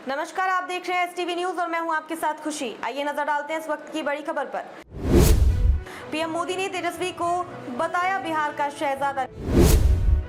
नमस्कार, आप देख रहे हैं एसटीवी न्यूज और मैं हूं आपके साथ खुशी। आइए नजर डालते हैं इस वक्त की बड़ी खबर पर। पीएम मोदी ने तेजस्वी को बताया बिहार का शहजादा।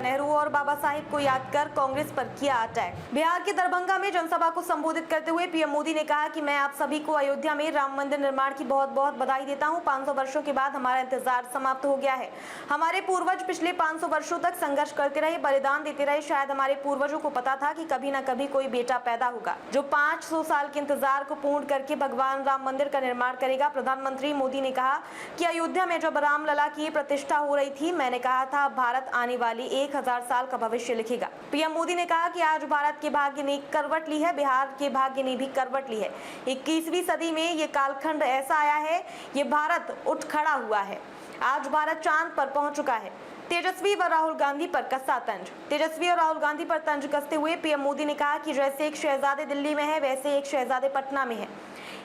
नेहरू और बाबा साहिब को याद कर कांग्रेस पर किया अटैक। बिहार के दरभंगा में जनसभा को संबोधित करते हुए पीएम मोदी ने कहा कि मैं आप सभी को अयोध्या में राम मंदिर निर्माण की बहुत बहुत बधाई देता हूं। 500 वर्षों के बाद हमारा इंतजार समाप्त हो गया है। हमारे पूर्वज पिछले 500 वर्षों तक संघर्ष करते रहे, बलिदान देते रहे। शायद हमारे पूर्वजों को पता था कि कभी न कभी कोई बेटा पैदा होगा जो 500 साल के इंतजार को पूर्ण करके भगवान राम मंदिर का निर्माण करेगा। प्रधानमंत्री मोदी ने कहा कि अयोध्या में जब रामलला की प्रतिष्ठा हो रही थी, मैंने कहा था भारत आने वाली 1000 साल का भविष्य लिखेगा। पीएम मोदी ने कहा कि आज भारत के भाग्य ने करवट ली है, बिहार के भाग्य ने भी करवट ली है। 21वीं सदी में ये कालखंड ऐसा आया है, ये भारत उठ खड़ा हुआ है। आज भारत चांद पर पहुंच चुका है। तेजस्वी व राहुल गांधी पर कसा तंज। तेजस्वी और राहुल गांधी पर तंज कसते हुए पीएम मोदी ने कहा कि जैसे एक शहजादे दिल्ली में है, वैसे एक शहजादे पटना में है।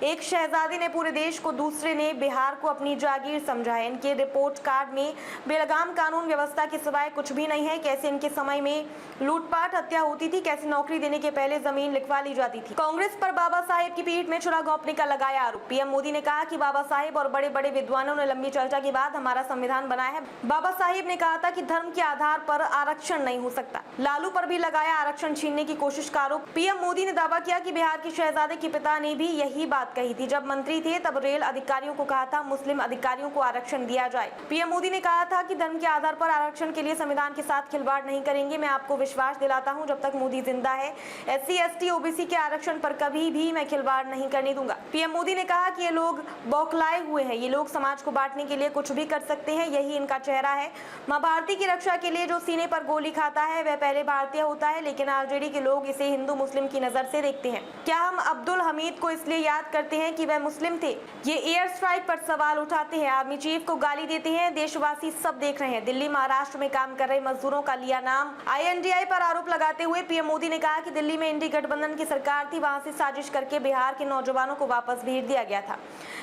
एक शहजादे ने पूरे देश को, दूसरे ने बिहार को अपनी जागीर समझा है। इनके रिपोर्ट कार्ड में बेलगाम कानून व्यवस्था के सिवाय कुछ भी नहीं है। कैसे इनके समय में लूटपाट हत्या होती थी, कैसे नौकरी देने के पहले जमीन लिखवा ली जाती थी। कांग्रेस पर बाबा साहेब की पीठ में छुरा घोंपने का लगाया आरोप। पीएम मोदी ने कहा कि बाबा साहेब और बड़े बड़े विद्वानों ने लंबी चर्चा के बाद हमारा संविधान बनाया है। बाबा साहेब ने कहा था कि धर्म के आधार पर आरक्षण नहीं हो सकता। लालू पर भी लगाया आरक्षण छीनने की कोशिश का आरोप। पीएम मोदी ने दावा किया कि बिहार के शहजादे के पिता ने भी यही बात कही थी। जब मंत्री थे तब रेल अधिकारियों को कहा था मुस्लिम अधिकारियों को आरक्षण दिया जाए। पीएम मोदी ने कहा था कि धर्म के आधार पर आरक्षण के लिए संविधान के साथ खिलवाड़ नहीं करेंगे। मैं आपको विश्वास दिलाता हूं, जब तक मोदी जिंदा है, SC ST OBC के आरक्षण पर कभी भी मैं खिलवाड़ नहीं करने दूंगा। पीएम मोदी ने कहा कि ये लोग बौखलाए हुए हैं, ये लोग समाज को बांटने के लिए कुछ भी कर सकते हैं, यही इनका चेहरा है। मां भारती की रक्षा के लिए जो सीने पर गोली खाता है वह पहले भारतीय होता है, लेकिन आरजेडी के लोग इसे हिंदू मुस्लिम की नजर से देखते हैं। क्या हम अब्दुल हमीद को इसलिए याद करते हैं कि वह मुस्लिम थे? ये एयर स्ट्राइक पर सवाल उठाते हैं, आर्मी चीफ को गाली देते हैं। देशवासी सब देख रहे हैं। दिल्ली महाराष्ट्र में काम कर रहे मजदूरों का लिया नाम। INDI पर आरोप लगाते हुए पीएम मोदी ने कहा कि दिल्ली में इंडी गठबंधन की सरकार थी, वहां से साजिश करके बिहार के नौजवानों को वापस भेज दिया गया था।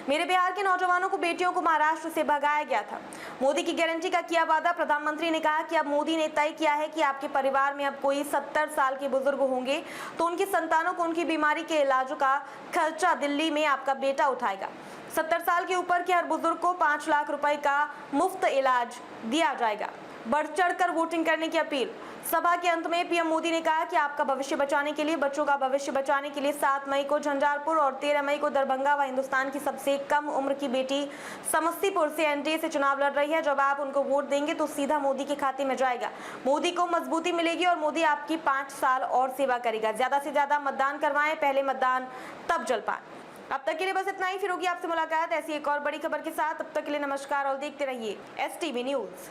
मेरे बिहार के नौजवानों को, बेटियों को महाराष्ट्र से भगाया गया था। मोदी की गारंटी का किया वादा। प्रधानमंत्री ने कहा कि अब मोदी ने तय किया है कि आपके परिवार में अब कोई 70 साल के बुजुर्ग होंगे तो उनकी संतानों को उनकी बीमारी के इलाज का खर्चा दिल्ली में आपका बेटा उठाएगा। 70 साल के ऊपर के हर बुजुर्ग को 5 लाख रुपए का मुफ्त इलाज दिया जाएगा। बढ़ चढ़कर वोटिंग करने की अपील। सभा के अंत में पीएम मोदी ने कहा कि आपका भविष्य बचाने के लिए, बच्चों का भविष्य बचाने के लिए 7 मई को झंझारपुर और 13 मई को दरभंगा व हिंदुस्तान की सबसे कम उम्र की बेटी समस्तीपुर से NDA से चुनाव लड़ रही है। जब आप उनको वोट देंगे तो सीधा मोदी के खाते में जाएगा। मोदी को मजबूती मिलेगी और मोदी आपकी 5 साल और सेवा करेगा। ज्यादा से ज्यादा मतदान करवाएं, पहले मतदान तब जलपान। अब तक के लिए बस इतना ही। फिर होगी आपसे मुलाकात ऐसी एक और बड़ी खबर के साथ। तब तक के लिए नमस्कार और देखते रहिए STV न्यूज।